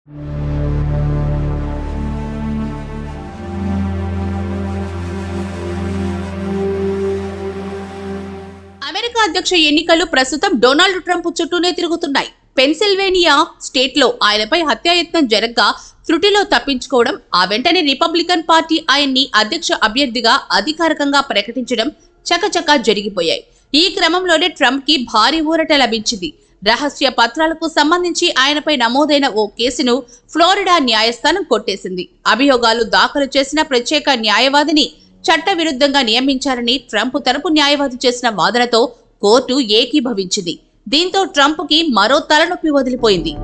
America అధ్యక్ష ఎన్నికలు ప్రస్తుతం డొనాల్డ్ ట్రంప్ చుట్టూనే తిరుగుతున్నాయి. పెన్సిల్వేనియా స్టేట్లో ఆయనపై హత్యాయత్నం జరగ్గా త్రుటిలో తప్పించుకోవడం, ఆ వెంటనే రిపబ్లికన్ పార్టీ ఆయన్ని అధ్యక్ష అభ్యర్థిగా అధికారికంగా ప్రకటించడం చకచకా జరిగిపోయాయి. ఈ క్రమంలోనే ట్రంప్ కి భారీ ఊరట లభించింది. రహస్య పత్రాలకు సంబంధించి ఆయనపై నమోదైన ఓ కేసును ఫ్లోరిడా న్యాయస్థానం కొట్టేసింది. అభియోగాలు దాఖలు చేసిన ప్రత్యేక న్యాయవాదిని చట్టవిరుద్ధంగా నియమించారని ట్రంప్ తరపు న్యాయవాది చేసిన వాదనతో కోర్టు ఏకీభవించింది. దీంతో ట్రంప్ కి మరో తలనొప్పి వదిలిపోయింది.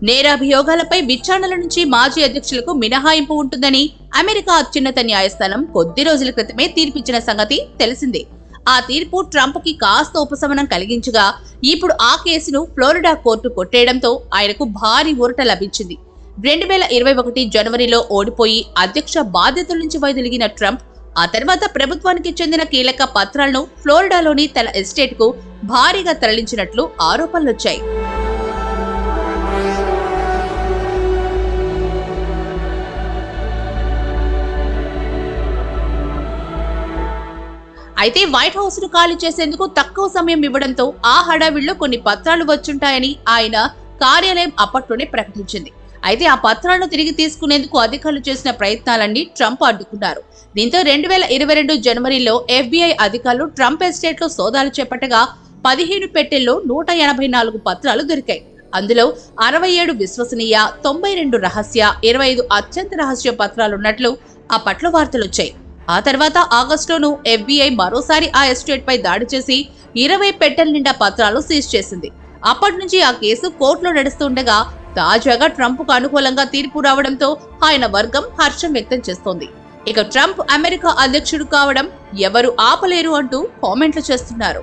నేరాభియోగాలపై విచారణల నుంచి మాజీ అధ్యక్షులకు మినహాయింపు ఉంటుందని అమెరికా అత్యున్నత న్యాయస్థానం కొద్ది రోజుల క్రితమే తీర్పిచ్చిన సంగతి తెలిసిందే. ఆ తీర్పు ట్రంప్ కి కాస్త ఉపశమనం కలిగించగా, ఇప్పుడు ఆ కేసును ఫ్లోరిడా కోర్టు కొట్టేయడంతో ఆయనకు భారీ ఊరట లభించింది. 2021 జనవరిలో ఓడిపోయి అధ్యక్ష బాధ్యతల నుంచి వైదొలిగిన ట్రంప్ ఆ తర్వాత ప్రభుత్వానికి చెందిన కీలక పత్రాలను ఫ్లోరిడాలోని తన ఎస్టేట్ కు భారీగా తరలించినట్లు ఆరోపణలొచ్చాయి. అయితే వైట్ హౌస్ ను ఖాళీ చేసేందుకు తక్కువ సమయం ఇవ్వడంతో ఆ హడావిడిలో కొన్ని పత్రాలు వచ్చుంటాయని ఆయన కార్యాలయం అప్పట్లోనే ప్రకటించింది. అయితే ఆ పత్రాలను తిరిగి తీసుకునేందుకు అధికారులు చేసిన ప్రయత్నాలన్నీ ట్రంప్ అడ్డుకున్నారు. దీంతో 2022 జనవరిలో FBI అధికారులు ట్రంప్ ఎస్టేట్ లో సోదాలు చేపట్టగా 15 పెట్టెల్లో 184 పత్రాలు దొరికాయి. అందులో 67 విశ్వసనీయ, 92 రహస్య, 25 అత్యంత రహస్య పత్రాలున్నట్లు అప్పట్లో వార్తలొచ్చాయి. ఆ తర్వాత ఆగస్టులోనూ FBI మరోసారి ఆ ఎస్టేట్ పై దాడి చేసి 20 పెట్టెల నిండా పత్రాలు సీజ్ చేసింది. అప్పటి నుంచి ఆ కేసు కోర్టులో నడుస్తుండగా తాజాగా ట్రంప్ కు అనుకూలంగా తీర్పు రావడంతో ఆయన వర్గం హర్షం వ్యక్తం చేస్తోంది. ఇక ట్రంప్ అమెరికా అధ్యక్షుడు కావడం ఎవరు ఆపలేరు అంటూ కామెంట్లు చేస్తున్నారు.